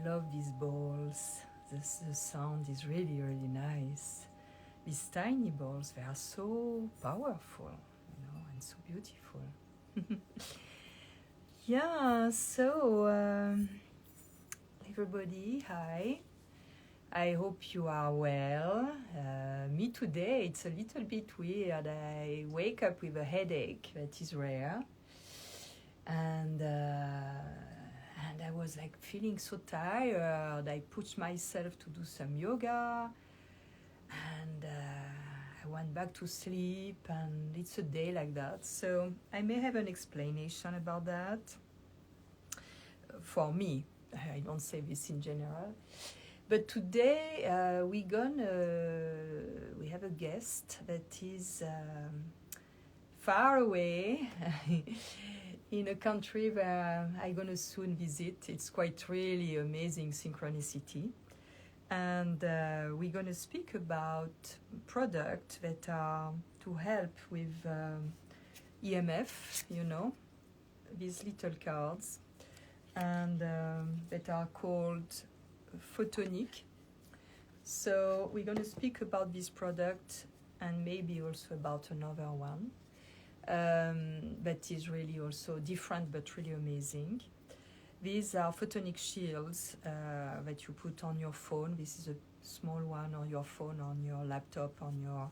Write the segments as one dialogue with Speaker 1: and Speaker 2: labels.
Speaker 1: love these balls. The sound is really, really nice. These tiny balls, they are so powerful, you know, and so beautiful. Yeah, so everybody, hi. I hope you are well. Me today, it's a little bit weird. I wake up with a headache that is rare. And I was like feeling so tired. I pushed myself to do some yoga. And I went back to sleep, and it's a day like that. So I may have an explanation about that. For me, I don't say this in general. But today we have a guest that is far away in a country where I'm gonna soon visit. It's quite really amazing synchronicity. And we're going to speak about products that are to help with EMF, you know, these little cards, and that are called Photonic. So we're going to speak about this product and maybe also about another one that is really also different but really amazing. These are photonic shields that you put on your phone. This is a small one on your phone, on your laptop, on your,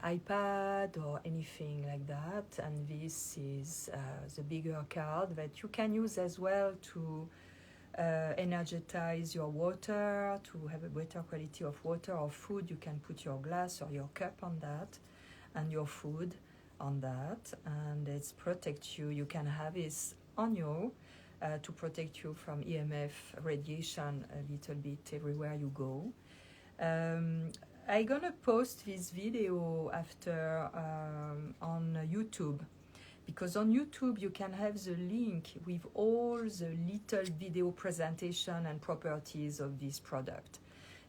Speaker 1: iPad or anything like that. And this is the bigger card that you can use as well to energize your water, to have a better quality of water or food. You can put your glass or your cup on that, and your food on that, and it's protect you. You can have this on you to protect you from EMF radiation a little bit everywhere you go. I'm gonna post this video after on YouTube, because on YouTube you can have the link with all the little video presentation and properties of this product.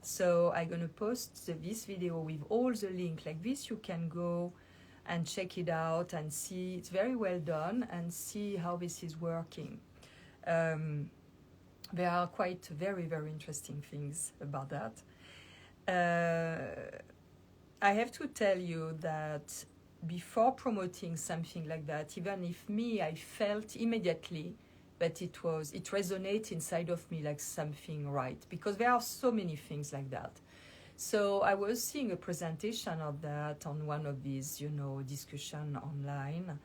Speaker 1: So I'm gonna post this video with all the link like this. You can go and check it out and see. It's very well done, and see how this is working. There are quite very, very interesting things about that. I have to tell you that before promoting something like that, even if I felt immediately that it resonates inside of me like something right, because there are so many things like that. So I was seeing a presentation of that on one of these, discussion online.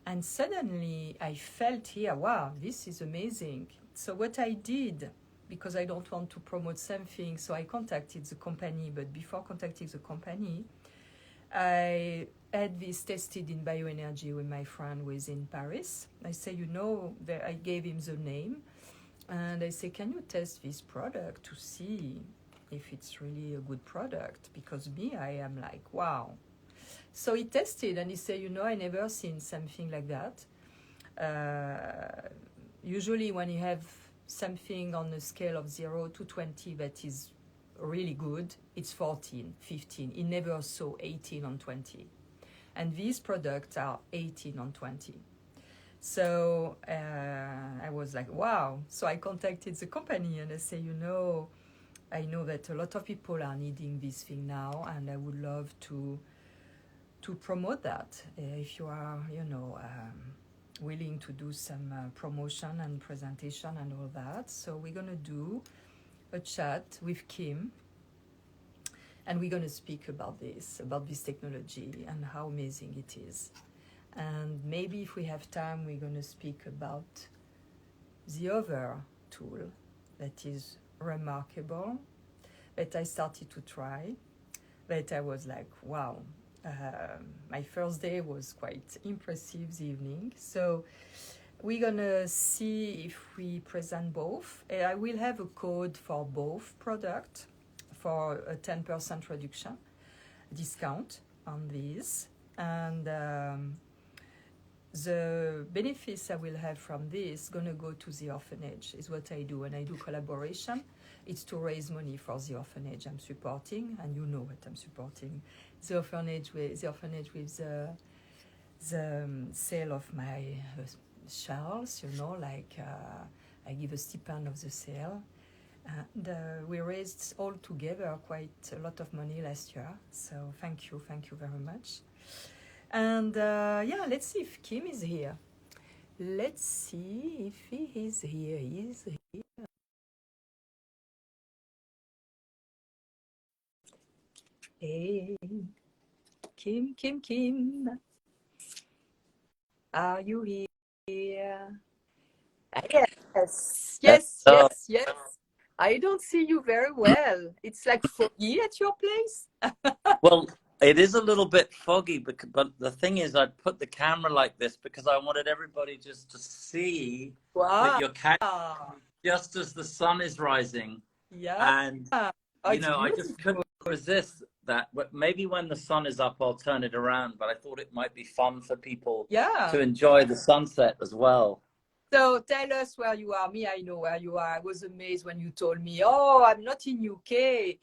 Speaker 1: And suddenly I felt here, wow, this is amazing. So what I did, because I don't want to promote something, so I contacted the company. But before contacting the company, I had this tested in bioenergy with my friend who is in Paris. I say, I gave him the name. And I say, can you test this product to see if it's really a good product? Because I am like, wow. So he tested and he said, I never seen something like that. Usually when you have something on a scale of 0 to 20 that is really good, it's 14, 15. He never saw 18 on 20. And these products are 18 on 20. So I was like, wow. So I contacted the company and I say, I know that a lot of people are needing this thing now, and I would love to promote that. If you are, willing to do some promotion and presentation and all that. So we're going to do a chat with Kim, and we're going to speak about this technology and how amazing it is. And maybe if we have time, we're going to speak about the other tool that is remarkable, that I started to try, that I was like, wow. My first day was quite impressive, the evening. So we're gonna see if we present both. I will have a code for both products for a 10% reduction discount on these. And the benefits I will have from this gonna go to the orphanage, is what I do. When I do collaboration, it's to raise money for the orphanage I'm supporting, and you know what I'm supporting. The orphanage with the sale of my Charles, you know, like I give a stipend of the sale. And we raised all together quite a lot of money last year. So thank you very much. And yeah, let's see if Kim is here. Let's see if he is here. He is here. Hey, Kim. Are you here? Yes. I don't see you very well. It's like foggy at your place.
Speaker 2: Well, it is a little bit foggy, but the thing is, I put the camera like this because I wanted everybody just to see that you're catching just as the sun is rising.
Speaker 1: Yeah.
Speaker 2: And, you know, I just couldn't resist that. But maybe when the sun is up, I'll turn it around. But I thought it might be fun for people to enjoy the sunset as well.
Speaker 1: So tell us where you are. Me, I know where you are. I was amazed when you told me, oh, I'm not in UK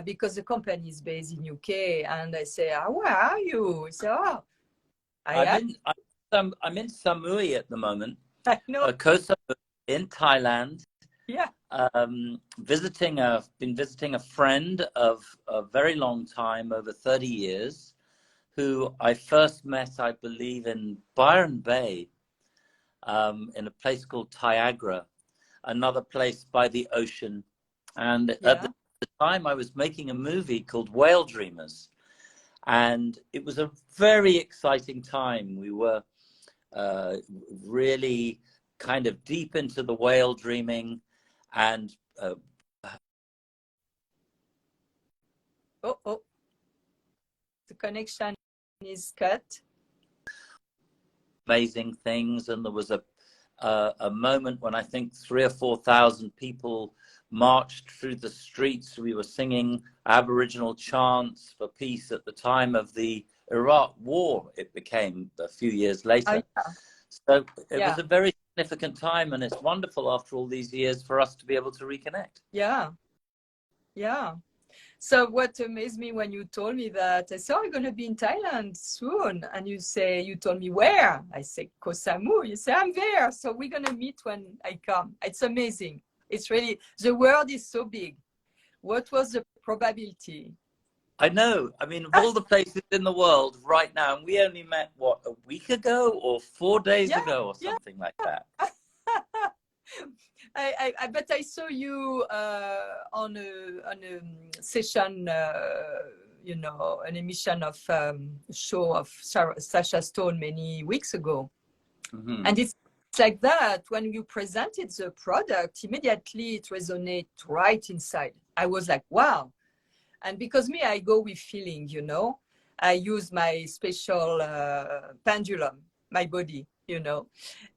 Speaker 1: because the company is based in UK. And I say, oh, where are you? He said, oh,
Speaker 2: I'm in Samui at the moment.
Speaker 1: I know.
Speaker 2: Koh Samui in Thailand.
Speaker 1: Yeah.
Speaker 2: Been visiting a friend of a very long time, over 30 years, who I first met, I believe, in Byron Bay, in a place called Tiagra, another place by the ocean. And at the time I was making a movie called Whale Dreamers. And it was a very exciting time. We were really kind of deep into the whale dreaming. And
Speaker 1: the connection is cut.
Speaker 2: Amazing things, and there was a moment when I think 3,000 or 4,000 people marched through the streets. We were singing Aboriginal chants for peace at the time of the Iraq War. It became a few years later. So it was a very significant time, and it's wonderful after all these years for us to be able to reconnect.
Speaker 1: Yeah. So what amazed me when you told me that, I said, oh, I'm going to be in Thailand soon. And you told me where? I said, Koh Samui. You say, I'm there. So we're going to meet when I come. It's amazing. It's really, the world is so big. What was the probability?
Speaker 2: I know. I mean, of all the places in the world right now, and we only met, what, a week ago or 4 days ago or something like that.
Speaker 1: But I saw you on a session, you know, an emission of show of Sasha Stone many weeks ago. Mm-hmm. And it's like that. When you presented the product, immediately it resonated right inside. I was like, wow. And because me, I go with feeling, you know. I use my special pendulum, my body, you know.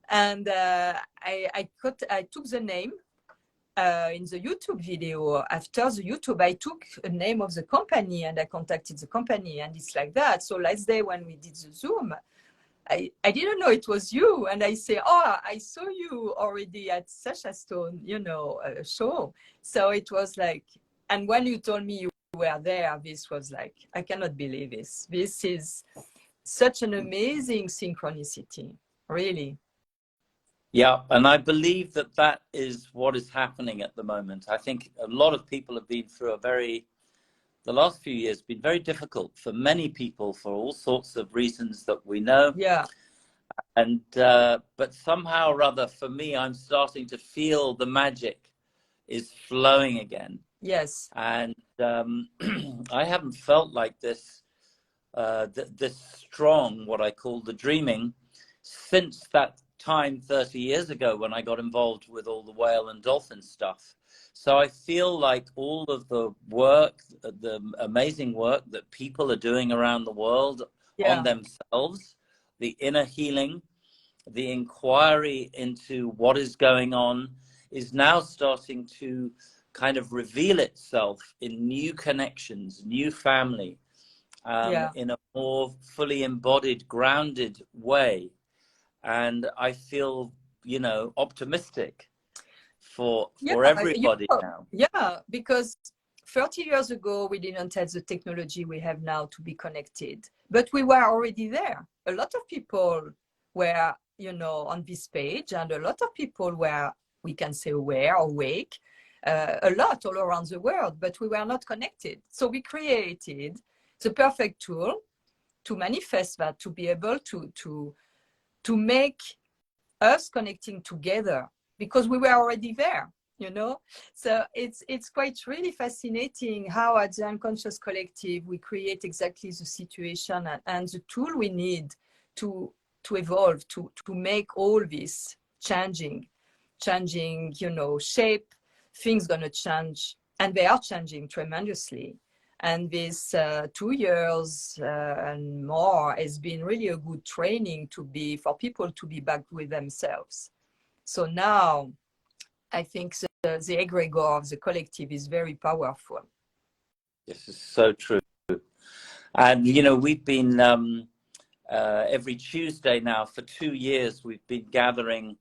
Speaker 1: And I took the name in the YouTube video. After the YouTube, I took a name of the company and I contacted the company, and it's like that. So last day when we did the Zoom, I didn't know it was you. And I say, oh, I saw you already at Sasha Stone, you know, show. So it was like, and when you told me you were there, this was like, I cannot believe this. This is such an amazing synchronicity, really.
Speaker 2: Yeah, and I believe that that is what is happening at the moment. I think a lot of people have been through the last few years been very difficult for many people for all sorts of reasons that we know.
Speaker 1: Yeah.
Speaker 2: And, but somehow or other, for me, I'm starting to feel the magic is flowing again.
Speaker 1: Yes.
Speaker 2: And I haven't felt like this, this strong, what I call the dreaming, since that time 30 years ago when I got involved with all the whale and dolphin stuff. So I feel like all of the work, the amazing work that people are doing around the world on themselves, the inner healing, the inquiry into what is going on is now starting to kind of reveal itself in new connections, new family, in a more fully embodied, grounded way. And I feel, you know, optimistic for everybody now.
Speaker 1: Yeah, because 30 years ago, we didn't have the technology we have now to be connected, but we were already there. A lot of people were on this page, and a lot of people were, we can say, aware or awake, a lot all around the world, but we were not connected. So we created the perfect tool to manifest that, to be able to make us connecting together, because we were already there, So it's quite really fascinating how at the Unconscious Collective we create exactly the situation and the tool we need to evolve, to make all this changing, shape. Things gonna change, and they are changing tremendously. And this 2 years and more has been really a good training for people to be back with themselves. So now I think the egregore of the collective is very powerful.
Speaker 2: This is so true. And, we've been every Tuesday now for 2 years, we've been gathering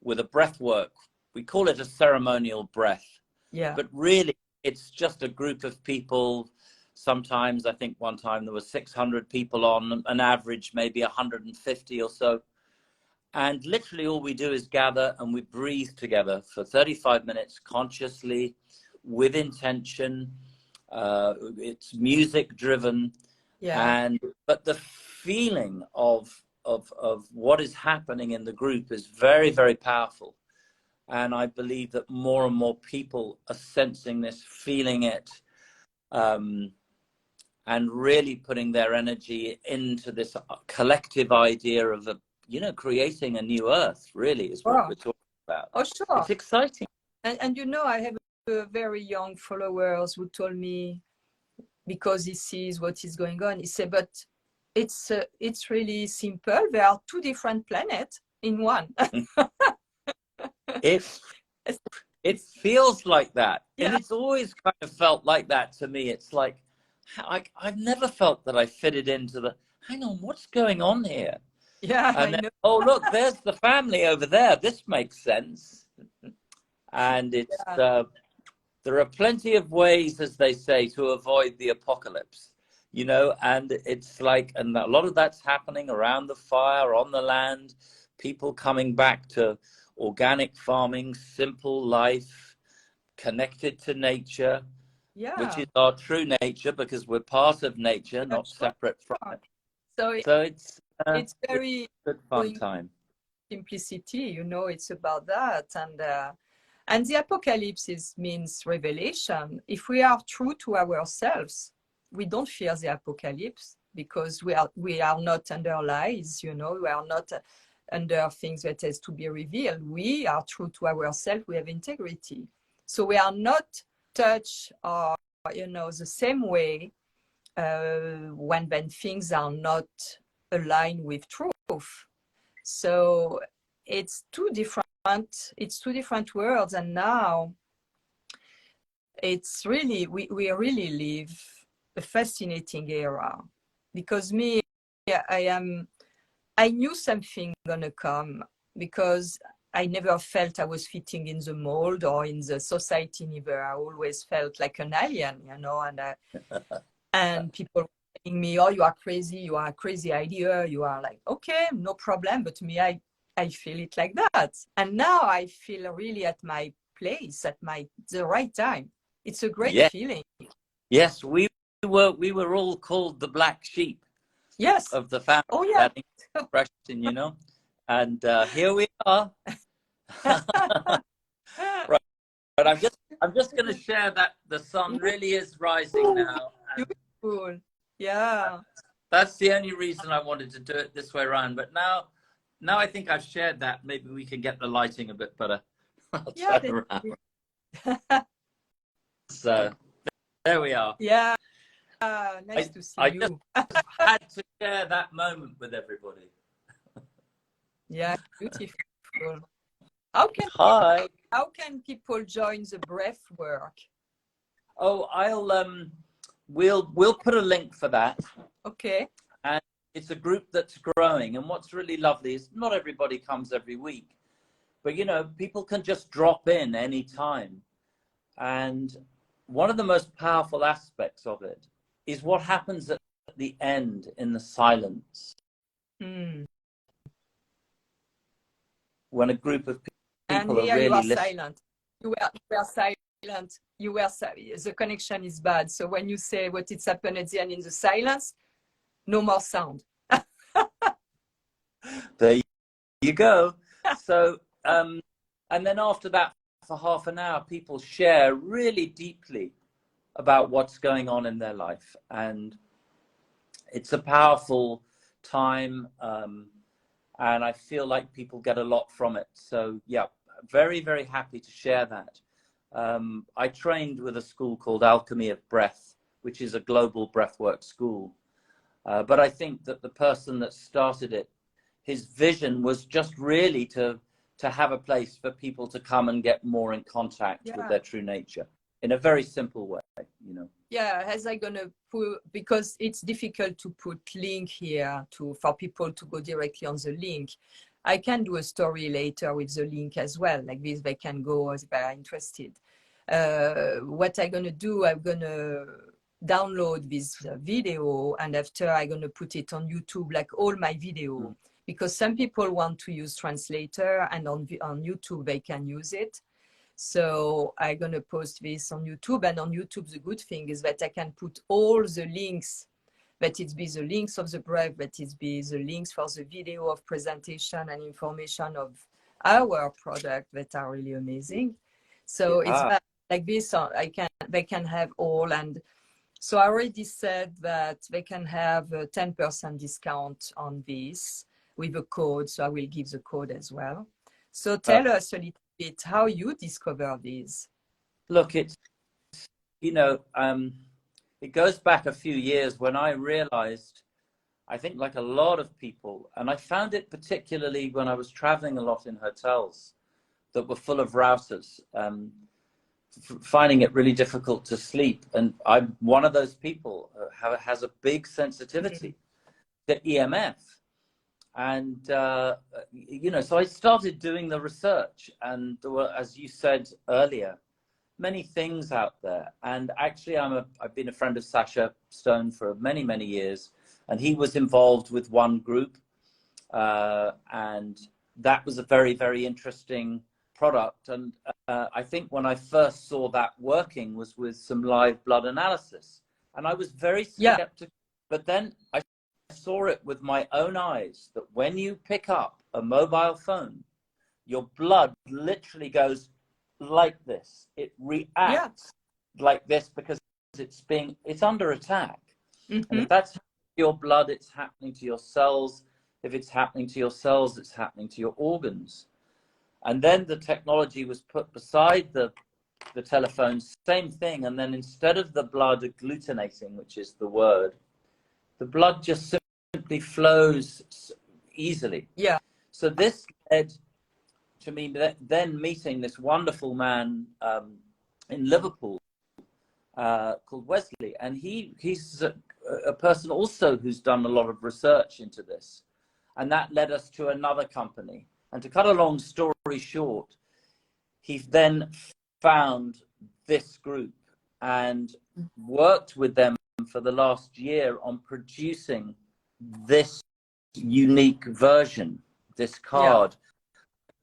Speaker 2: with a breath work. We call it a ceremonial breath.
Speaker 1: Yeah.
Speaker 2: But really, it's just a group of people. Sometimes, I think one time there were 600 people on, an average maybe 150 or so. And literally all we do is gather and we breathe together for 35 minutes consciously, with intention. It's music driven.
Speaker 1: Yeah.
Speaker 2: But the feeling of what is happening in the group is very, very powerful. And I believe that more and more people are sensing this, feeling it, and really putting their energy into this collective idea of creating a new earth, really, is what we're talking about.
Speaker 1: Oh, sure.
Speaker 2: It's exciting.
Speaker 1: And I have very young followers who told me, because he sees what is going on, he said, but it's really simple. There are 2 different planets in one.
Speaker 2: It feels like that.
Speaker 1: Yeah.
Speaker 2: And it's always kind of felt like that to me. It's like, I've never felt that I fitted into hang on, what's going on here?
Speaker 1: Yeah.
Speaker 2: And then, oh, look, there's the family over there. This makes sense. And it's, there are plenty of ways, as they say, to avoid the apocalypse, and it's like, and a lot of that's happening around the fire, on the land, people coming back to organic farming, simple life, connected to nature, which is our true nature, because we're part of nature, not separate from it. So it's very good fun time.
Speaker 1: Simplicity, it's about that. And the apocalypse means revelation. If we are true to ourselves, we don't fear the apocalypse, because we are not under lies, we are not under things that has to be revealed. We are true to ourselves. We have integrity. So we are not touched or, the same way when things are not aligned with truth. So it's 2 different worlds. And now it's really, we really live a fascinating era, because I knew something gonna come, because I never felt I was fitting in the mold or in the society neither. I always felt like an alien, and people were telling me, oh, you are crazy, you are a crazy idea, you are like, okay, no problem. But to me, I feel it like that. And now I feel really at my place, at the right time. It's a great feeling.
Speaker 2: Yes, we were all called the black sheep.
Speaker 1: Yes.
Speaker 2: Of the family.
Speaker 1: Oh, yeah.
Speaker 2: That expression, and here we are. Right. But I'm just going to share that the sun really is rising now.
Speaker 1: Beautiful. Yeah.
Speaker 2: That's the only reason I wanted to do it this way around. But now I think I've shared that. Maybe we can get the lighting a bit better. I'll turn around. So there we are.
Speaker 1: Yeah. Nice to see you.
Speaker 2: I just had to share that moment with everybody.
Speaker 1: Yeah, beautiful. How can people join the breath work?
Speaker 2: Oh, we'll put a link for that.
Speaker 1: Okay.
Speaker 2: And it's a group that's growing. And what's really lovely is not everybody comes every week, but people can just drop in any time. And one of the most powerful aspects of it is what happens at the end in the silence. when a group of
Speaker 1: And
Speaker 2: people are
Speaker 1: here you
Speaker 2: really
Speaker 1: are
Speaker 2: listening.
Speaker 1: silent. You were silent. The connection is bad. So when you say what it's happened at the end in the silence, no more sound.
Speaker 2: There you go. So, and then after that, for half an hour, people share really deeply about what's going on in their life. And it's a powerful time. And I feel like people get a lot from it. So yeah, very, very happy to share that. I trained with a school called Alchemy of Breath, which is a global breathwork school. But I think that the person that started it, his vision was just really to have a place for people to come and get more in contact with their true nature in a very simple way, you know.
Speaker 1: Yeah, as I gonna put, because it's difficult to put link here for people to go directly on the link. I can do a story later with the link as well, like this they can go if they are interested. What I'm gonna do, I'm gonna download this video, and after I'm gonna put it on YouTube, like all my video, because some people want to use translator, and on YouTube they can use it. So I'm gonna post this on YouTube, and on YouTube the good thing is that I can put all the links, that it be the links of the breath, that it be the links for the video of presentation and information of our product that are really amazing. So it's like this, they can have all. And so I already said that they can have a 10% discount on this with a code. So I will give the code as well. So tell us a little bit how you discover these.
Speaker 2: Look, it's, you know, it goes back a few years when I realized, I think like a lot of people, and I found it particularly when I was traveling a lot in hotels that were full of routers, finding it really difficult to sleep. And I'm one of those people who has a big sensitivity to EMF. And, you know, so I started doing the research, and there were, as you said earlier, many things out there. And actually I've been a friend of Sacha Stone for many, many years, and he was involved with one group. And that was a very, very interesting product. And I think when I first saw that working was with some live blood analysis, and I was very skeptical, but then I saw it with my own eyes that when you pick up a mobile phone, your blood literally goes like this. It reacts like this because it's under attack. And if that's your blood, it's happening to your cells. If it's happening to your cells, it's happening to your organs. And then the technology was put beside the telephone, same thing. And then instead of the blood agglutinating, which is the word, the blood just simply flows easily. Yeah. So this led to me then meeting this wonderful man in Liverpool called Wesley, and he's a person also who's done a lot of research into this, and that led us to another company. And to cut a long story short, he then found this group and worked with them for the last year on producing this unique version, this card.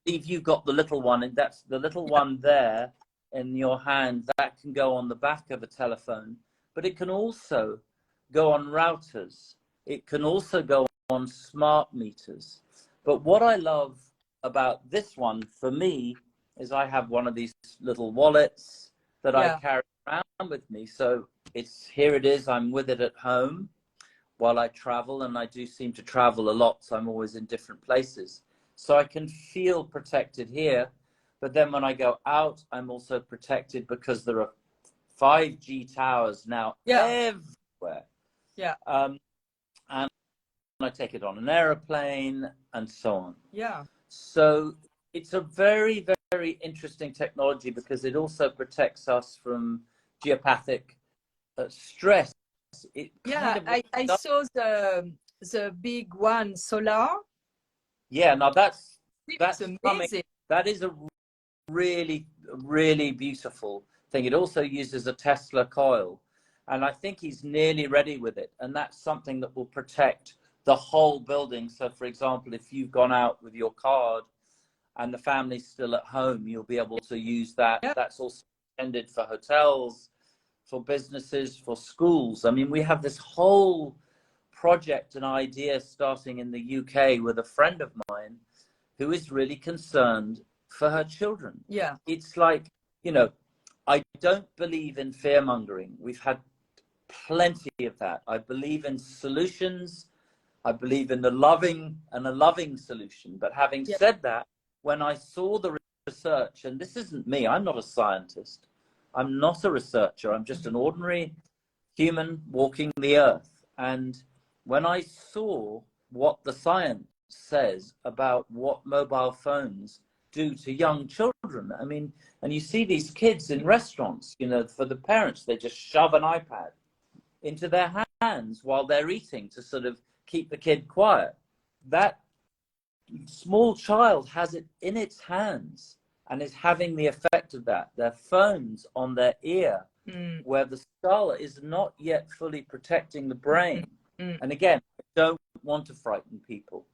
Speaker 2: If you've got the little one, and that's the little one there in your hand, that can go on the back of a telephone, but it can also go on routers. It can also go on smart meters. But what I love about this one for me is I have one of these little wallets that I carry around with me. So here it is. I'm with it at home while I travel, and I do seem to travel a lot, so I'm always in different places. So I can feel protected here, but then when I go out, I'm also protected because there are 5G towers now everywhere. Yeah. And I take it on an airplane and so on. Yeah. So it's a very, very interesting technology because it also protects us from geopathic stress.
Speaker 1: I saw the big one, solar.
Speaker 2: Yeah, now that's
Speaker 1: amazing.
Speaker 2: That is a really, really beautiful thing. It also uses a Tesla coil, and I think he's nearly ready with it. And that's something that will protect the whole building. So, for example, if you've gone out with your card and the family's still at home, you'll be able to use that.
Speaker 1: Yeah.
Speaker 2: That's also intended for hotels, for businesses, for schools. I mean, we have this whole project and idea starting in the UK with a friend of mine who is really concerned for her children.
Speaker 1: Yeah.
Speaker 2: It's like, you know, I don't believe in fear mongering. We've had plenty of that. I believe in solutions. I believe in a loving solution. But having said that, when I saw the research, and this isn't me, I'm not a scientist. I'm not a researcher. I'm just an ordinary human walking the earth. And when I saw what the science says about what mobile phones do to young children, I mean, and you see these kids in restaurants, you know, for the parents, they just shove an iPad into their hands while they're eating to sort of keep the kid quiet. That small child has it in its hands and is having the effect of that. Their phones on their ear, where the skull is not yet fully protecting the brain. And again, I don't want to frighten people,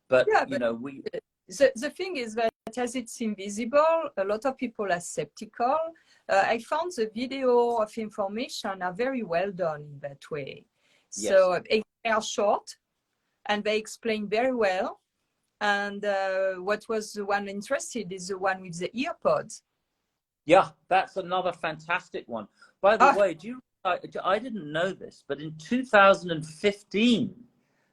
Speaker 2: but you know,
Speaker 1: the thing is that as it's invisible, a lot of people are skeptical. I found the video of information are very well done in that way.
Speaker 2: Yes.
Speaker 1: So they are short and they explain very well. And what was the one interested is the one with the earpods.
Speaker 2: Yeah, that's another fantastic one. By the way, I didn't know this, but in 2015,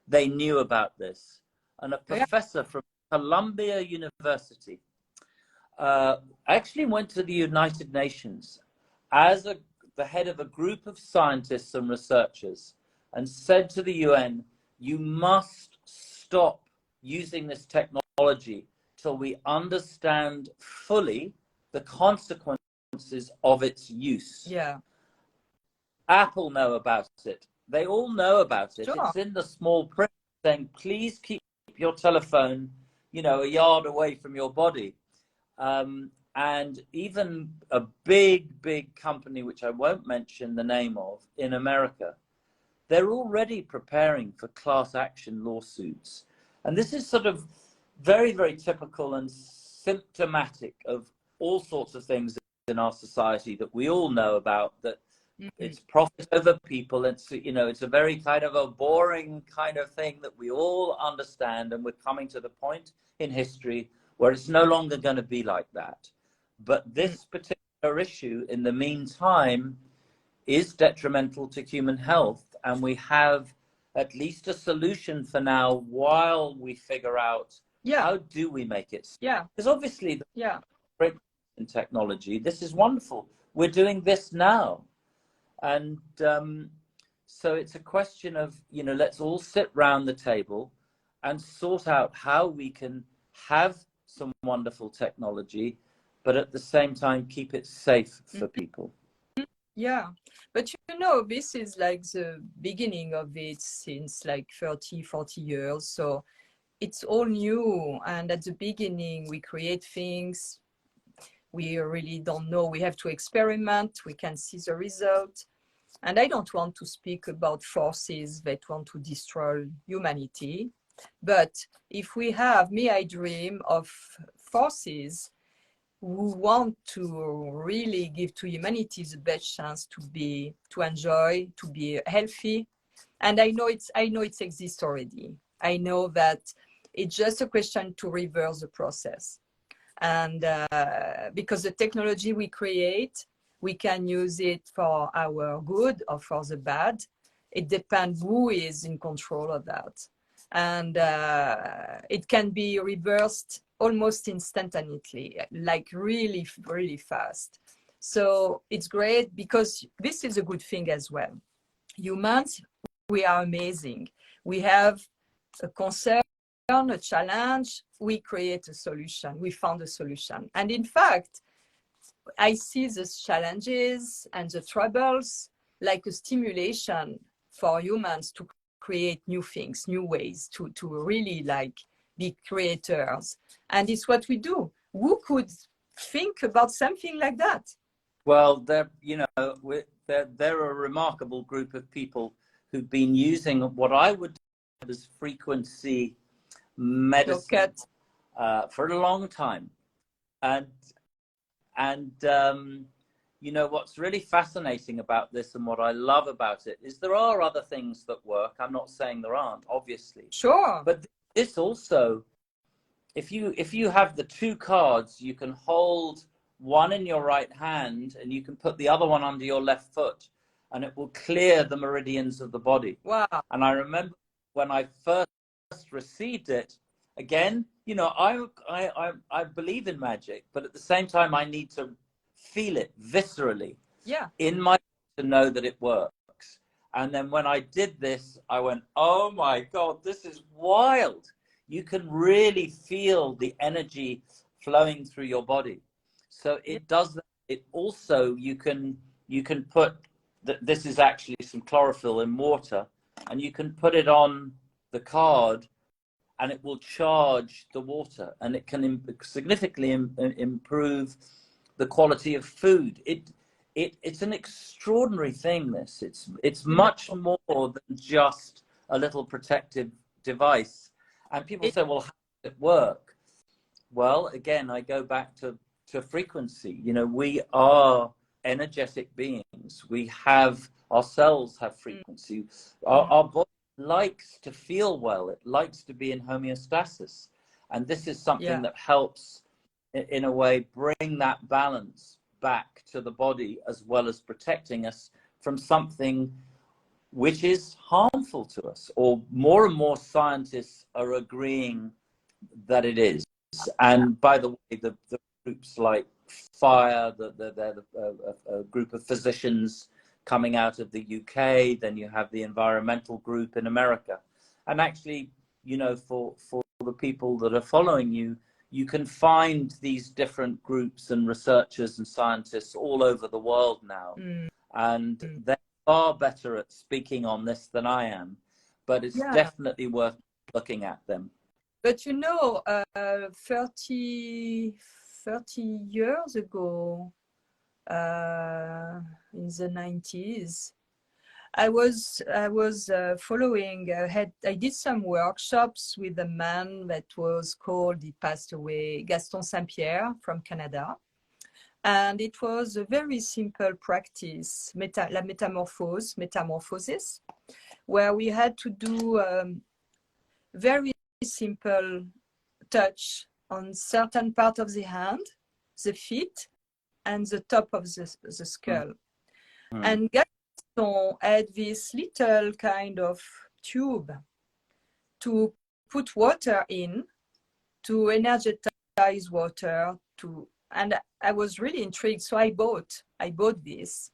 Speaker 2: they knew about this. And a professor from Columbia University actually went to the United Nations as the head of a group of scientists and researchers and said to the UN, you must stop using this technology till we understand fully the consequences of its use.
Speaker 1: Yeah.
Speaker 2: Apple know about it. They all know about it.
Speaker 1: Sure.
Speaker 2: It's in the small print saying, please keep your telephone, you know, a yard away from your body. And even a big company, which I won't mention the name of, in America, they're already preparing for class action lawsuits. And this is sort of very typical and symptomatic of all sorts of things in our society that we all know about, that it's profit over people. It's, you know, it's a very kind of a boring kind of thing that we all understand, and we're coming to the point in history where it's no longer going to be like that. But this particular issue, in the meantime, is detrimental to human health, and we have at least a solution for now while we figure out how do we make it. Because obviously in technology, this is wonderful. We're doing this now. And so it's a question of, you know, let's all sit round the table and sort out how we can have some wonderful technology, but at the same time keep it safe for people.
Speaker 1: Yeah, but you know, this is like the beginning of it since like 30-40 years. So it's all new. And at the beginning, we create things. We really don't know. We have to experiment. We can see the result. And I don't want to speak about forces that want to destroy humanity. But if we have, I dream of forces who want to really give to humanity the best chance to enjoy, to be healthy. And I know it exists already. I know that it's just a question to reverse the process. And because the technology we create, we can use it for our good or for the bad. It depends who is in control of that. And it can be reversed almost instantaneously, like really fast. So it's great because this is a good thing as well. Humans, we are amazing. We have a concern, a challenge, we create a solution. We found a solution. And in fact, I see these challenges and the troubles like a stimulation for humans to create new things, new ways to really like be creators. And it's what we do. Who could think about something like that?
Speaker 2: Well, they're a remarkable group of people who've been using what I would describe as frequency medicine for a long time. And you know, what's really fascinating about this and what I love about it is there are other things that work. I'm not saying there aren't, obviously.
Speaker 1: Sure.
Speaker 2: But this also, if you have the two cards, you can hold one in your right hand and you can put the other one under your left foot, and it will clear the meridians of the body.
Speaker 1: Wow.
Speaker 2: And I remember when I first received it, again, you know, I believe in magic, but at the same time, I need to feel it viscerally in my to know that it works. And then when I did this, I went, oh my God, this is wild. You can really feel the energy flowing through your body. So it does that. It also, you can put, this is actually some chlorophyll in water, and you can put it on the card and it will charge the water, and it can significantly improve the quality of food. It's an extraordinary thing, this. It's much more than just a little protective device. And people say, well, how does it work? Well, again, I go back to frequency. You know, we are energetic beings. We have, our cells have frequency. Our body likes to feel well. It likes to be in homeostasis. And this is something that helps, in a way, bring that balance back to the body, as well as protecting us from something which is harmful to us, or more and more scientists are agreeing that it is. And by the way, the groups like FIRE, a group of physicians coming out of the UK, then you have the environmental group in America. And actually, you know, for the people that are following you, you can find these different groups and researchers and scientists all over the world now. And they're far better at speaking on this than I am, but it's definitely worth looking at them.
Speaker 1: But you know, 30 years ago, in the 90s, I was following. I did some workshops with a man that was called, he passed away, Gaston Saint-Pierre from Canada. And it was a very simple practice, metamorphosis, where we had to do very simple touch on certain part of the hand, the feet, and the top of the skull. And Gaston had this little kind of tube to put water in, to energize water, and I was really intrigued. So I bought this.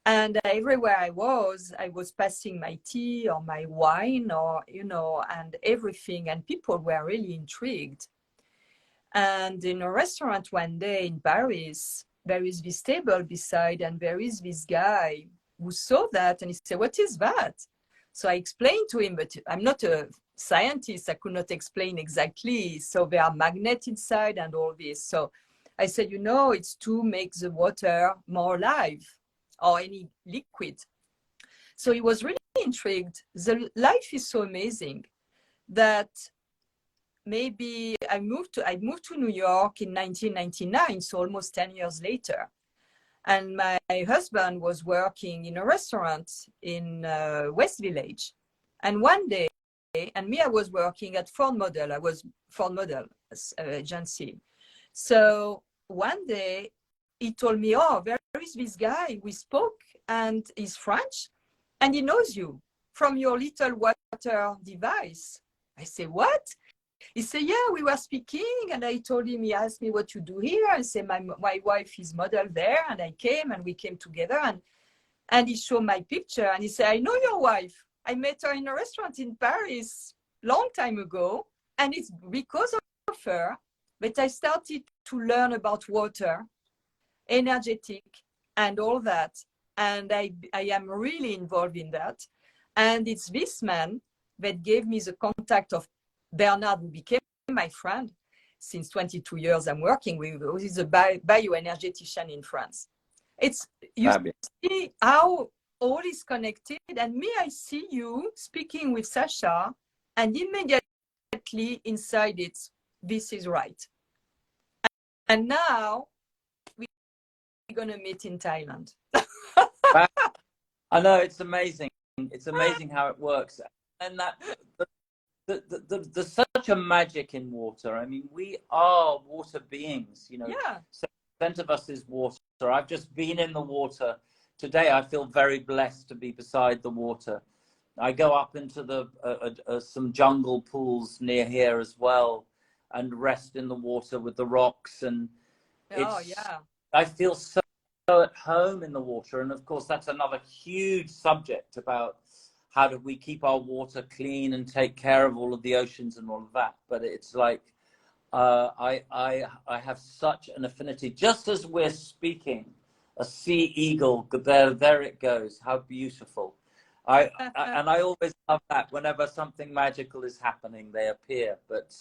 Speaker 1: And everywhere I was passing my tea or my wine, or, you know, and everything. And people were really intrigued. And in a restaurant one day in Paris, there is this table beside, and there is this guy who saw that, and he said, what is that? So I explained to him, but I'm not a scientist. I could not explain exactly. So there are magnets inside and all this. So I said, you know, it's to make the water more alive, or any liquid. So he was really intrigued. The life is so amazing that maybe I moved to New York in 1999, so almost 10 years later. And my husband was working in a restaurant in West Village. And one day, and me, I was working at Ford Model. I was Ford Model agency. So one day he told me, oh, there is this guy we spoke, and he's French, and he knows you from your little water device. I say, what? He said, yeah, we were speaking, and I told him, he asked me what you do here. I said, my wife is model there, and I came, and we came together, and he showed my picture, and he said, I know your wife. I met her in a restaurant in Paris long time ago, and it's because of her that I started to learn about water, energetic, and all that. And I am really involved in that. And it's this man that gave me the contact of Bernard, who became my friend. Since 22 years I'm working with, he's a bioenergetician in France. It's, you see how all is connected. And me, I see you speaking with Sasha, and immediately inside it's this is right. And now we're going to meet in Thailand.
Speaker 2: I know, it's amazing. It's amazing how it works. And that there's such a magic in water. I mean, we are water beings, you know.
Speaker 1: Yeah.
Speaker 2: 7% of us is water. I've just been in the water. Today, I feel very blessed to be beside the water. I go up into some jungle pools near here as well and rest in the water with the rocks. And I feel so at home in the water. And of course, that's another huge subject about how do we keep our water clean and take care of all of the oceans and all of that. But it's like, I have such an affinity, just as we're speaking, a sea eagle, there it goes. How beautiful. And I always love that. Whenever something magical is happening, they appear. But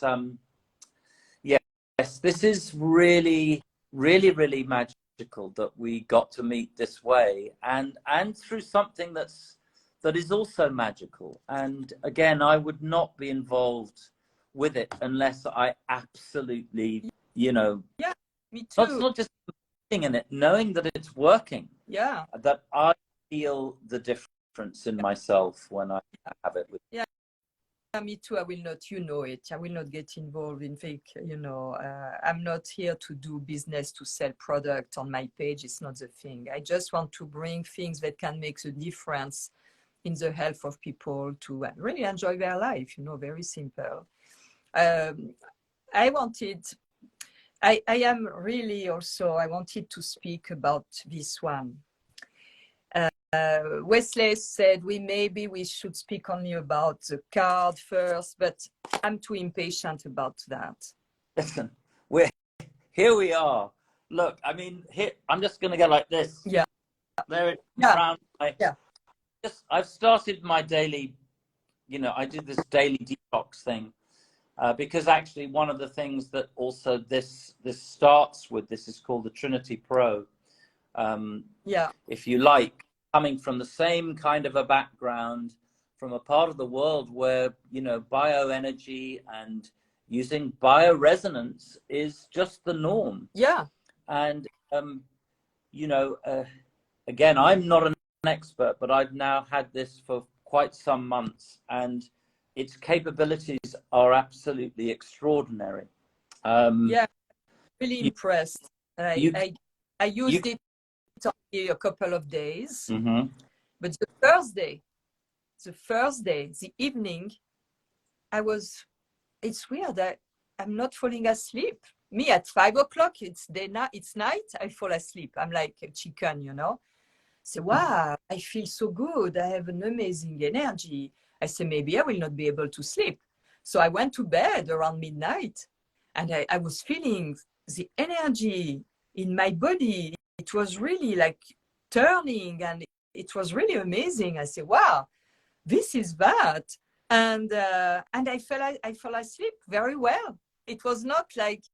Speaker 2: yes, this is really, really, really magical that we got to meet this way, and through something that is also magical. And again, I would not be involved with it unless I absolutely, you know,
Speaker 1: me too.
Speaker 2: Not just being in it, knowing that it's working.
Speaker 1: Yeah.
Speaker 2: That I feel the difference in myself when I have it with.
Speaker 1: Yeah. Me too. I will not, you know it. I will not get involved in fake, you know, I'm not here to do business, to sell product on my page. It's not the thing. I just want to bring things that can make a difference in the health of people to really enjoy their life, you know, very simple. I wanted to speak about this one. Wesley said maybe we should speak only about the card first, but I'm too impatient about that.
Speaker 2: Listen, here we are. Look, I mean, here I'm just going to go like this.
Speaker 1: Yeah.
Speaker 2: There it
Speaker 1: yeah.
Speaker 2: around.
Speaker 1: Yeah.
Speaker 2: I've started my daily, you know, I do this daily detox thing because actually one of the things that also this starts with, this is called the Trinity Pro. If you like, coming from the same kind of a background, from a part of the world where, you know, bioenergy and using bioresonance is just the norm.
Speaker 1: Yeah.
Speaker 2: And, you know, again, I'm not an expert, but I've now had this for quite some months, and its capabilities are absolutely extraordinary.
Speaker 1: Really impressed. I used it only a couple of days, but the first day, the evening, it's weird. I'm not falling asleep. Me at 5 o'clock, it's night, I fall asleep. I'm like a chicken, you know. So wow, I feel so good. I have an amazing energy. I say, maybe I will not be able to sleep. So I went to bed around midnight, and I was feeling the energy in my body. It was really like turning, and it was really amazing. I said, wow, this is that. And I fell asleep very well. It was not like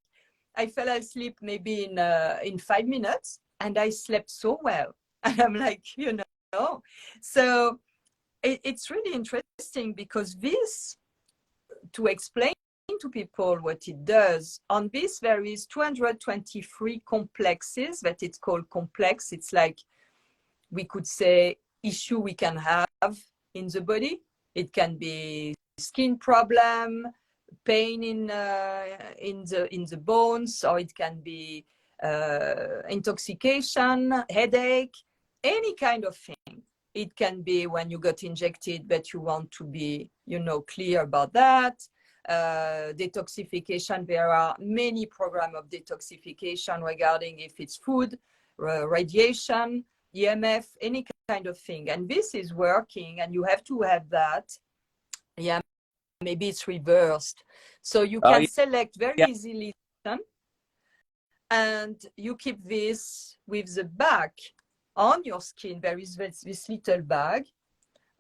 Speaker 1: I fell asleep maybe in 5 minutes, and I slept so well. And I'm like, you know, so it's really interesting, because this, to explain to people what it does, on this there is 223 complexes that it's called complex. It's like, we could say, issue we can have in the body. It can be skin problem, pain in the bones, or it can be intoxication, headache, any kind of thing. It can be when you got injected, but you want to be, you know, clear about that. Detoxification, there are many programs of detoxification regarding if it's food, radiation, EMF, any kind of thing. And this is working, and you have to have that. Yeah, maybe it's reversed. So you can select very easily, and you keep this with the back on your skin. There is this little bag,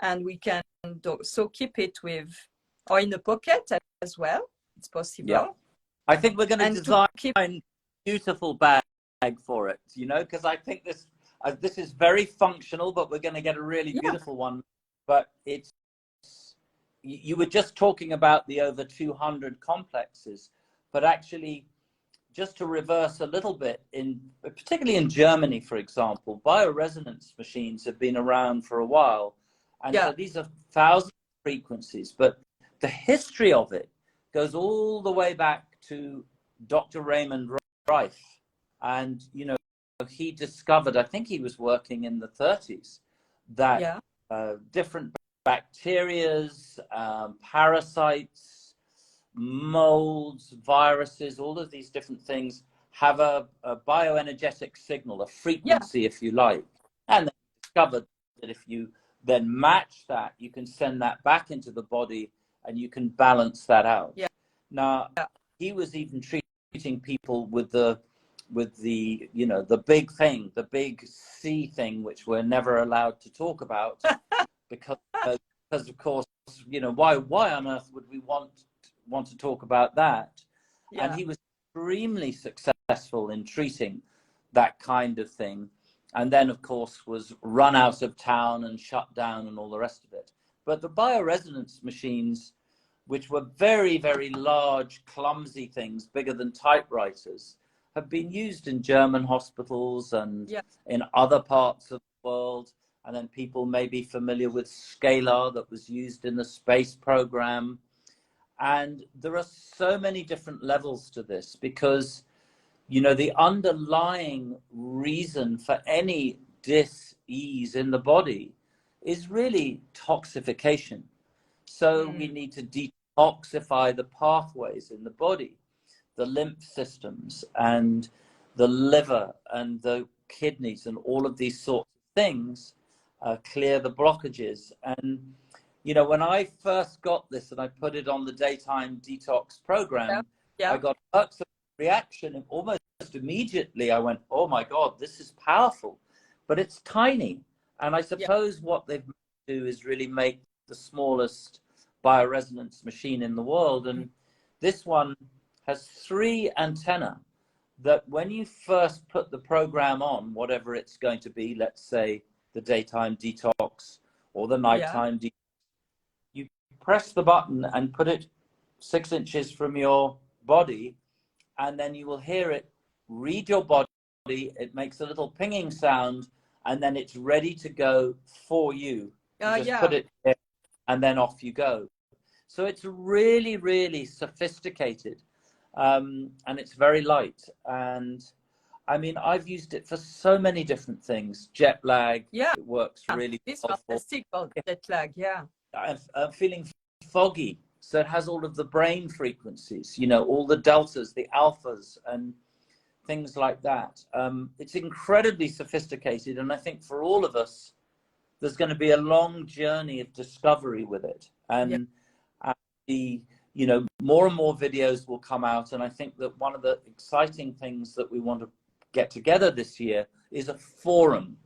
Speaker 1: and we can so keep it with, or in a pocket as well. It's possible.
Speaker 2: Yeah. I think we're going to design a beautiful bag for it, you know, because I think this is very functional, but we're going to get a really beautiful one. But you were just talking about the over 200 complexes, but actually, just to reverse a little bit, particularly in Germany, for example, bioresonance machines have been around for a while. And so these are thousands of frequencies, but the history of it goes all the way back to Dr. Raymond Reif. And, you know, he discovered, I think he was working in the 30s, that different bacterias, parasites, molds, viruses, all of these different things have a bioenergetic signal, a frequency, if you like. And they discovered that if you then match that, you can send that back into the body and you can balance that out. Now, he was even treating people with the you know, the big thing, the big C thing, which we're never allowed to talk about because of course, you know, why on earth would we want to talk about that? And he was extremely successful in treating that kind of thing, and then of course was run out of town and shut down and all the rest of it. But the bioresonance machines, which were very, very large, clumsy things, bigger than typewriters, have been used in German hospitals and in other parts of the world. And then people may be familiar with Scalar, that was used in the space program. And there are so many different levels to this because, you know, the underlying reason for any dis-ease in the body is really toxification. So we need to detoxify the pathways in the body, the lymph systems and the liver and the kidneys and all of these sorts of things, clear the blockages. And, you know, when I first got this and I put it on the daytime detox program, I got a reaction, and almost immediately I went, oh my God, this is powerful, but it's tiny. And I suppose what they've do is really make the smallest bioresonance machine in the world. And this one has 3 antennae that when you first put the program on, whatever it's going to be, let's say the daytime detox or the nighttime detox, you press the button and put it 6 inches from your body, and then you will hear it read your body. It makes a little pinging sound, and then it's ready to go for you. You just put it there, and then off you go. So it's really, really sophisticated, and it's very light. And I mean, I've used it for so many different things. Jet lag, it works really
Speaker 1: It's
Speaker 2: well.
Speaker 1: fantastic for jet lag,
Speaker 2: I'm feeling foggy, so it has all of the brain frequencies, you know, all the deltas, the alphas, and things like that. It's incredibly sophisticated, and I think for all of us, there's going to be a long journey of discovery with it. And you know, more and more videos will come out, and I think that one of the exciting things that we want to get together this year is a forum,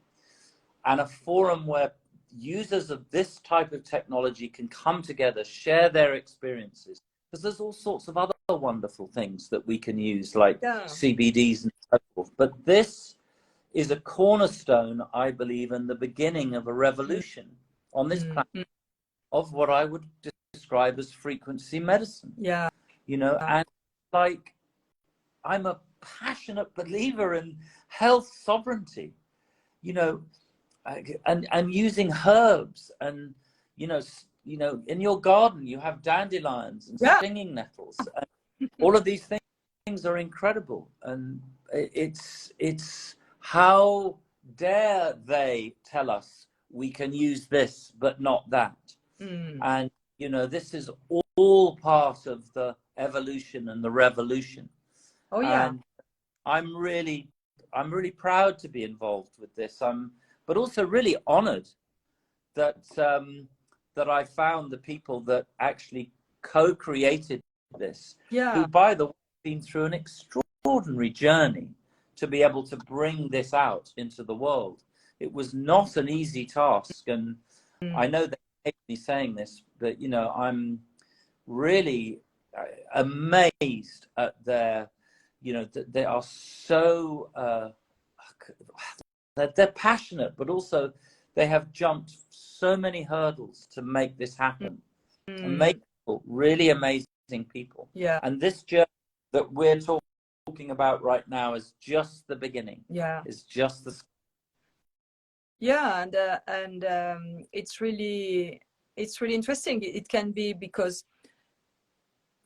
Speaker 2: and a forum where users of this type of technology can come together, share their experiences, because there's all sorts of other wonderful things that we can use, like CBDs and so forth. But this is a cornerstone, I believe, and the beginning of a revolution on this planet of what I would describe as frequency medicine. You know, and like, I'm a passionate believer in health sovereignty, you know, and I'm using herbs, and you know, in your garden you have dandelions and stinging nettles, and all of these things are incredible. And it's how dare they tell us we can use this but not that? And you know, this is all part of the evolution and the revolution. And I'm really proud to be involved with this. But also really honored that that I found the people that actually co-created this, who, by the way, have been through an extraordinary journey to be able to bring this out into the world. It was not an easy task, and I know they hate me saying this, but you know, I'm really amazed at their, you know, they are so they're passionate, but also they have jumped so many hurdles to make this happen. Amazing people, really amazing people. And this journey that we're talking about right now is just the beginning.
Speaker 1: Yeah.
Speaker 2: It's just the.
Speaker 1: Yeah, and it's really interesting. It can be because,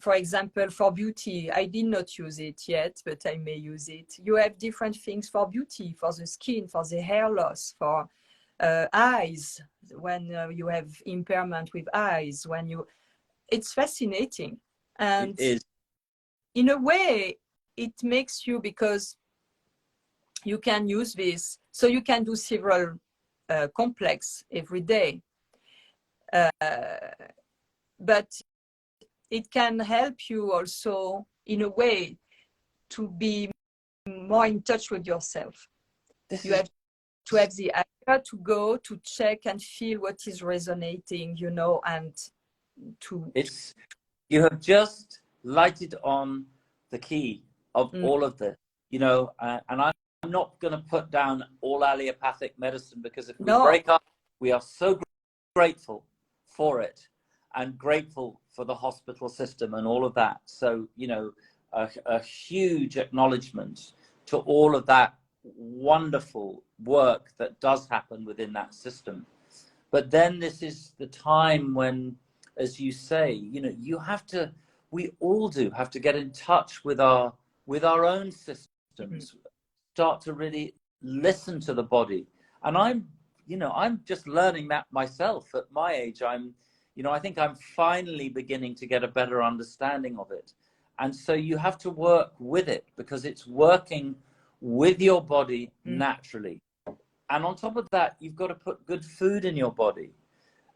Speaker 1: for example, for beauty, I did not use it yet, but I may use it. You have different things for beauty, for the skin, for the hair loss, for eyes, when you have impairment with eyes, when you, it's fascinating. And
Speaker 2: It is.
Speaker 1: In a way, it makes you, because you can use this, so you can do several complex every day. But it can help you also, in a way, to be more in touch with yourself. You have to have the idea to go to check and feel what is resonating, you know, and to.
Speaker 2: It's, you have just lighted on the key of all of this, you know, and I'm not going to put down all allopathic medicine, because if we break up, we are so grateful for it and grateful for the hospital system and all of that. So, you know, a huge acknowledgement to all of that wonderful work that does happen within that system. But then this is the time when, as you say, you know, you have to, we all do have to get in touch with our own systems, start to really listen to the body. And I'm just learning that myself at my age. I think I'm finally beginning to get a better understanding of it. And so you have to work with it, because it's working with your body naturally. And on top of that, you've got to put good food in your body,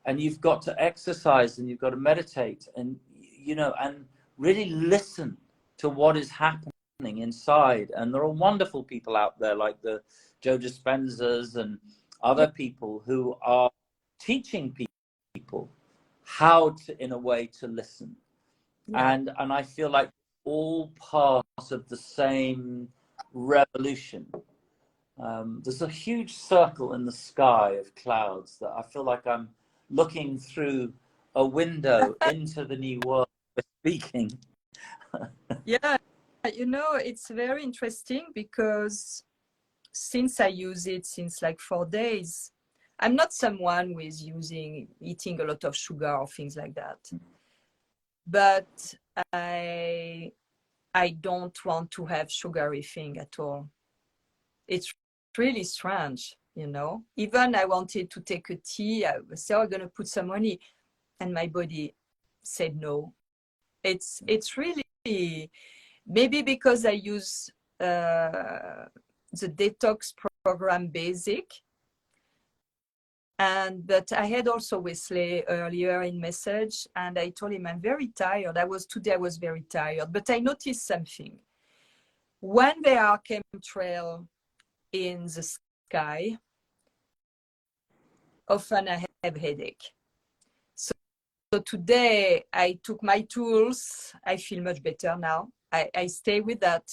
Speaker 2: and you've got to exercise, and you've got to meditate, and, you know, and really listen to what is happening inside. And there are wonderful people out there like the Joe Dispenzas and other people who are teaching people how to, in a way, to listen. And I feel like all part of the same revolution. There's a huge circle in the sky of clouds that I feel like I'm looking through a window into the new world we're speaking.
Speaker 1: Yeah, you know, it's very interesting, because since I use it since like 4 days, I'm not someone who is eating a lot of sugar or things like that. But I don't want to have sugary thing at all. It's really strange, you know. Even I wanted to take a tea. I said, I'm going to put some honey, and my body said no. It's really, maybe because I use the detox program basic. But I had also Wesley earlier in message, and I told him I'm very tired. Today I was very tired, but I noticed something. When there are chemtrails in the sky, often I have headache. So today I took my tools. I feel much better now. I stay with that,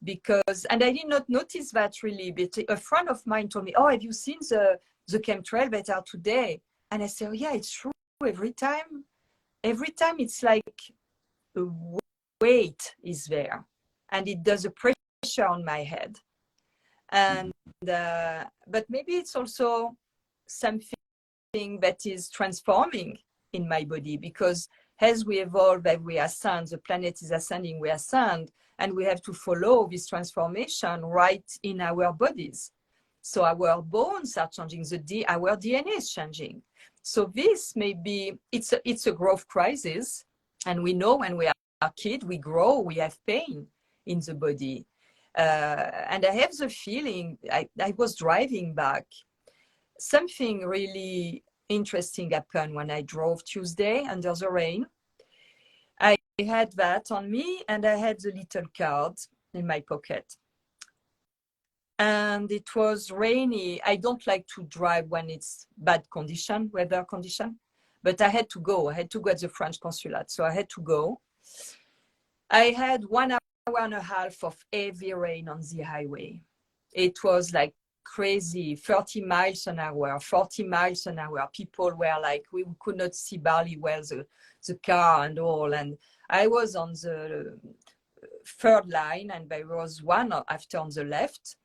Speaker 1: because, and I did not notice that really, but a friend of mine told me, oh, have you seen the chemtrail that are today? And I said, oh yeah, it's true. Every time it's like a weight is there, and it does a pressure on my head. And but maybe it's also something that is transforming in my body, because as we evolve, as we ascend, the planet is ascending, we ascend, and we have to follow this transformation right in our bodies. So our bones are changing, our DNA is changing. So this may be, it's a growth crisis. And we know when we are kids, we grow, we have pain in the body. And I have the feeling, I was driving back, something really interesting happened when I drove Tuesday under the rain. I had that on me, and I had the little card in my pocket. And it was rainy. I don't like to drive when it's bad condition, weather condition, but I had to go. I had to go at the French consulate. So I had to go. I had 1 hour and a half of heavy rain on the highway. It was like crazy, 30 miles an hour, 40 miles an hour. People were like, we could not see barely well the car and all. And I was on the third line, and there was one after on the left.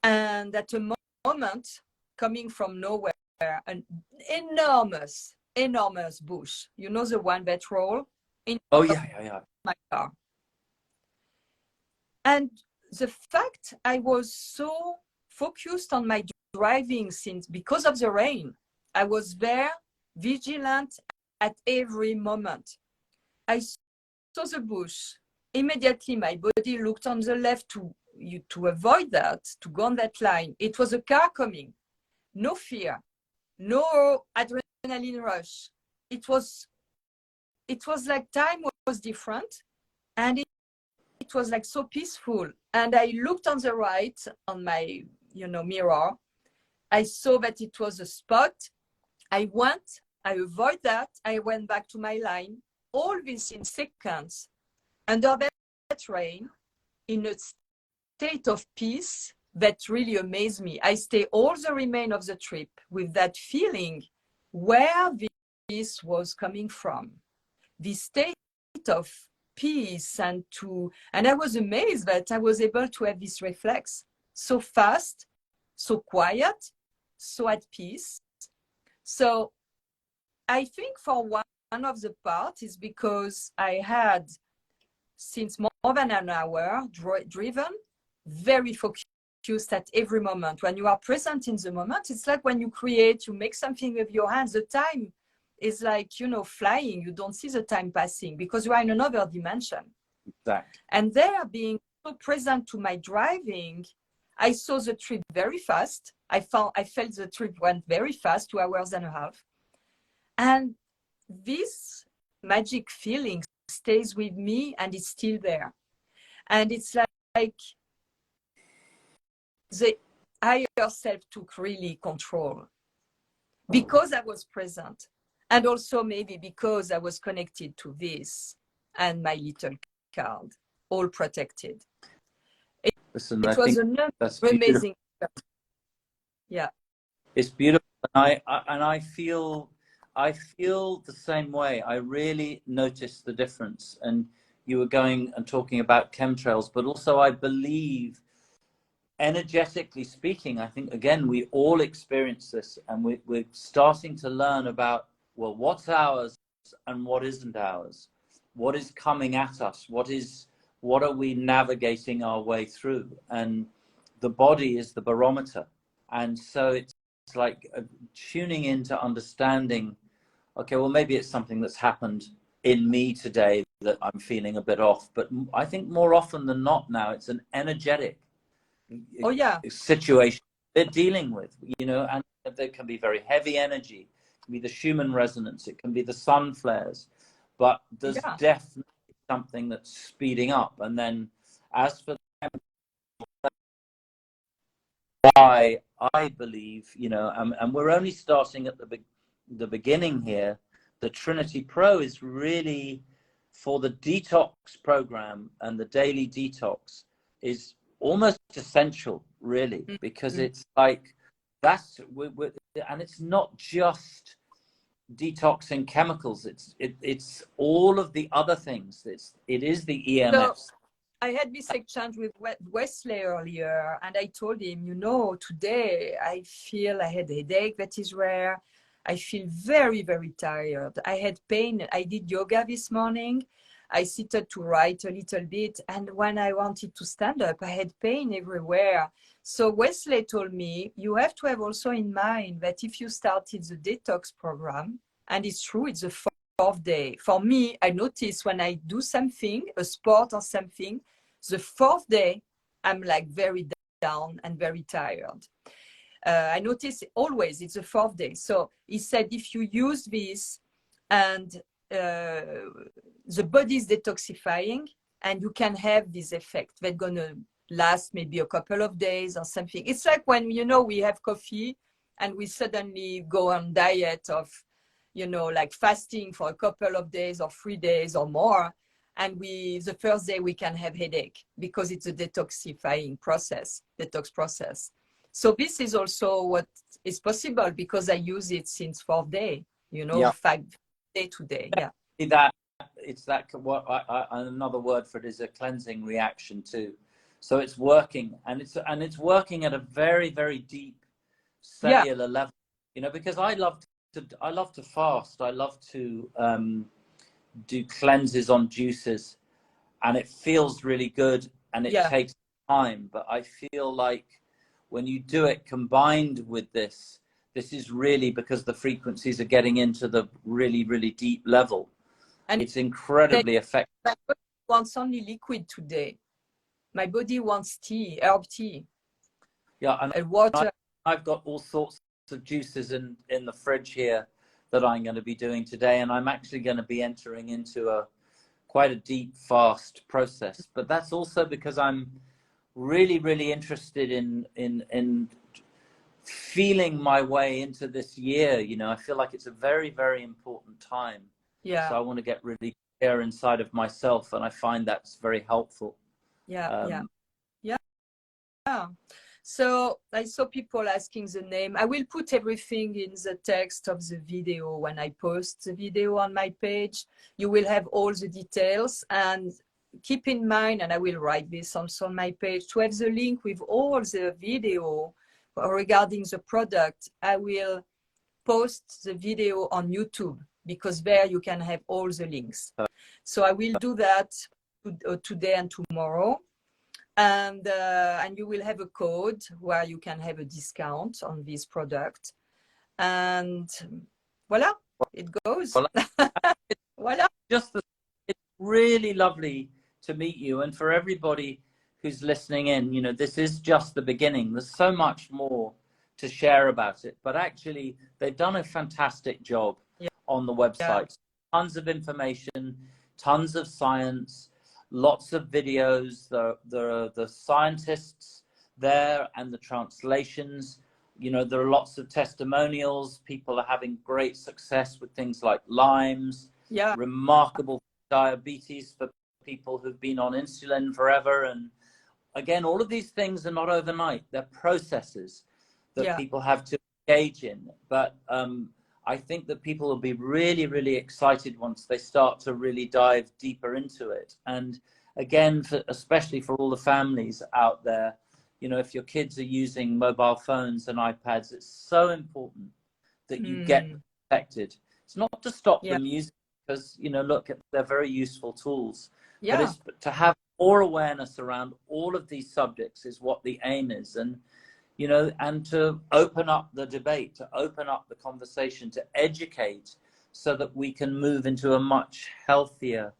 Speaker 1: And at a moment, coming from nowhere, an enormous bush. You know, the one that roll in my car. And the fact I was so focused on my driving because of the rain, I was there, vigilant at every moment. I saw the bush. Immediately, my body looked on the left to avoid that, to go on that line. It was a car coming. No fear, no adrenaline rush. It was like time was different, and it was like so peaceful. And I looked on the right on my mirror. I saw that it was a spot. I avoid that. I went back to my line. All this in seconds, under that rain, in a state of peace that really amazed me. I stay all the remainder of the trip with that feeling where this was coming from, this state of peace, and I was amazed that I was able to have this reflex so fast, so quiet, so at peace. So I think for one of the parts is because I had, since more than an hour, driven, very focused at every moment. When you are present in the moment, it's like when you create, you make something with your hands, the time is like, flying. You don't see the time passing because you are in another dimension.
Speaker 2: Exactly.
Speaker 1: And there, being so present to my driving, I saw the trip very fast. I felt the trip went very fast, 2.5 hours. And this magic feeling stays with me, and it's still there. And it's like the higher self took really control because I was present, and also maybe because I was connected to this and my little card, all protected. It was an amazing. Yeah,
Speaker 2: it's beautiful. And I feel the same way. I really noticed the difference. And you were going and talking about chemtrails, but also I believe, energetically speaking, I think, again, we all experience this, and we're starting to learn about, well, what's ours and what isn't ours, what is coming at us, what are we navigating our way through. And the body is the barometer. And so it's like tuning into understanding, okay, well, maybe it's something that's happened in me today that I'm feeling a bit off, but I think more often than not now, it's an energetic situation they're dealing with, and there can be very heavy energy, it can be the Schumann resonance, it can be the sun flares, but there's definitely something that's speeding up. And then as for why I believe, and we're only starting at the beginning here, the Trinity Pro is really for the detox program, and the daily detox is almost essential, really, because it's like and it's not just detoxing chemicals, it's all of the other things. It is the EMFs.
Speaker 1: So I had this exchange with Wesley earlier, and I told him, today I feel I had a headache that is rare. I feel very, very tired. I had pain. I did yoga this morning. I started to write a little bit. And when I wanted to stand up, I had pain everywhere. So Wesley told me, you have to have also in mind that if you started the detox program, and it's true, it's the fourth day. For me, I notice when I do something, a sport or something, the fourth day, I'm like very down and very tired. I notice always it's the fourth day. So he said, if you use this and the body is detoxifying, and you can have this effect that's going to last maybe a couple of days or something. It's like when, we have coffee and we suddenly go on diet of, like fasting for a couple of days or 3 days or more. And the first day we can have headache because it's a detox process. So this is also what is possible because I use it since 4th day, 5 day to day. Yeah.
Speaker 2: That it's that what another word for it is a cleansing reaction too. So it's working, and it's working at a very, very deep cellular level. You know, because I love to fast. I love to do cleanses on juices, and it feels really good, and it takes time. But I feel like when you do it combined with this is really because the frequencies are getting into the really, really deep level. And it's incredibly effective.
Speaker 1: My body wants only liquid today. My body wants tea, herb tea.
Speaker 2: Yeah, and water. I've got all sorts of juices in the fridge here that I'm going to be doing today, and I'm actually going to be entering into quite a deep fast process. But that's also because I'm really, really interested in feeling my way into this year. You know, I feel like it's a very, very important time. Yeah. So I want to get really clear inside of myself, and I find that's very helpful. Yeah.
Speaker 1: So I saw people asking the name. I will put everything in the text of the video when I post the video on my page. You will have all the details, and keep in mind, and I will write this also on my page, to have the link with all the video regarding the product. I will post the video on YouTube, because there you can have all the links. So I will do that today and tomorrow. And you will have a code where you can have a discount on this product, and voila, it goes. Voila.
Speaker 2: It's really lovely to meet you, and for everybody who's listening in, you know, this is just the beginning. There's so much more to share about it, but actually they've done a fantastic job on the website. Tons of information, tons of science, lots of videos. The scientists there and the translations. You know, there are lots of testimonials. People are having great success with things like Lyme's. Remarkable diabetes for people who've been on insulin forever. And again, all of these things are not overnight. They're processes that people have to engage in. But I think that people will be really, really excited once they start to really dive deeper into it. And again, especially for all the families out there, you know, if your kids are using mobile phones and iPads, it's so important that you get protected. It's not to stop them using, because, you know, look, they're very useful tools. But it's to have more awareness around all of these subjects is what the aim is. And you know, and to open up the debate, to open up the conversation, to educate, so that we can move into a much healthier,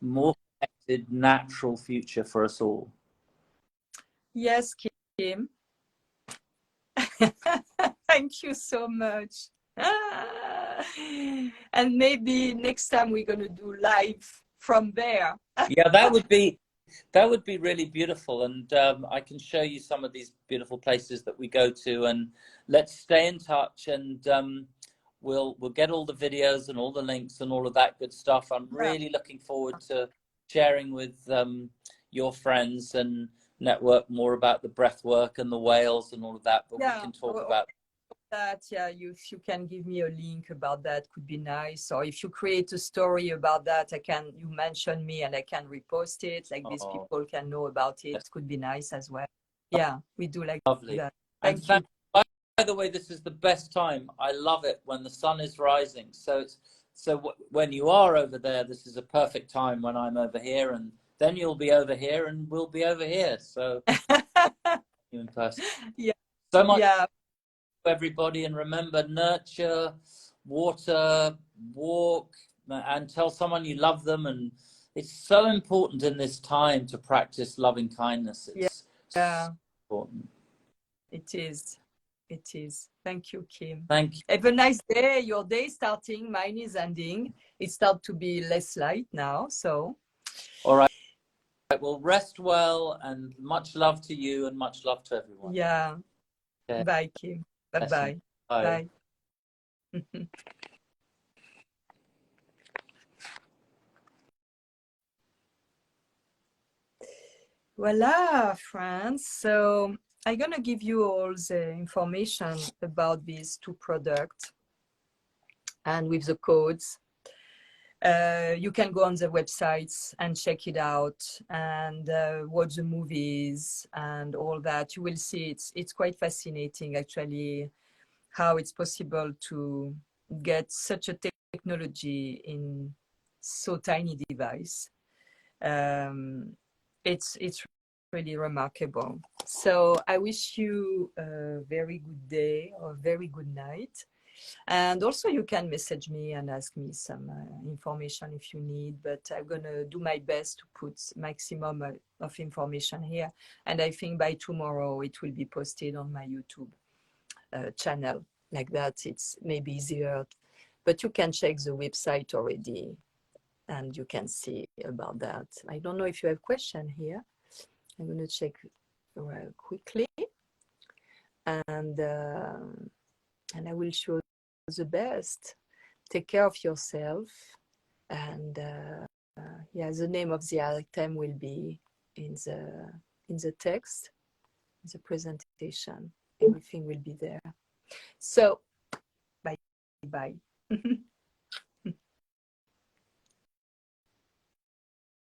Speaker 2: more connected, natural future for us all.
Speaker 1: Yes, Kim. Thank you so much. And maybe next time we're going to do live from there.
Speaker 2: Yeah, that would be really beautiful, and I can show you some of these beautiful places that we go to, and let's stay in touch, and we'll get all the videos and all the links and all of that good stuff. I'm really looking forward to sharing with your friends and network more about the breath work and the whales and all of that, but we can talk about
Speaker 1: that. If you can give me a link about that, could be nice. Or if you create a story about that, you mention me and I can repost it, like these people can know about it. It could be nice as well. Yeah, we do like
Speaker 2: lovely.
Speaker 1: That.
Speaker 2: Thank you. By the way, this is the best time. I love it when the sun is rising. So when you are over there, this is a perfect time when I'm over here, and then you'll be over here and we'll be over here. So you in person. So much. Everybody, and remember, nurture, water, walk, and tell someone you love them. And it's so important in this time to practice loving kindness. It's so important.
Speaker 1: It is. Thank you, Kim.
Speaker 2: Thank you.
Speaker 1: Have a nice day. Your day starting, mine is ending. It starts to be less light now, so
Speaker 2: all right. Well, rest well, and much love to you and much love to everyone.
Speaker 1: Okay. Bye, Kim. Bye-bye. Bye. Voila, friends. So I'm going to give you all the information about these two products and with the codes. You can go on the websites and check it out and watch the movies and all that. You will see it's quite fascinating, actually, how it's possible to get such a technology in so tiny device. It's really remarkable. So I wish you a very good day or very good night. And also you can message me and ask me some information if you need, but I'm gonna do my best to put maximum of information here. And I think by tomorrow it will be posted on my YouTube channel. Like that, it's maybe easier, but you can check the website already and you can see about that. I don't know if you have question here. I'm gonna check real quickly, and I will show the best. Take care of yourself, and yeah, the name of the item will be in the text, the presentation. Everything will be there. So bye bye.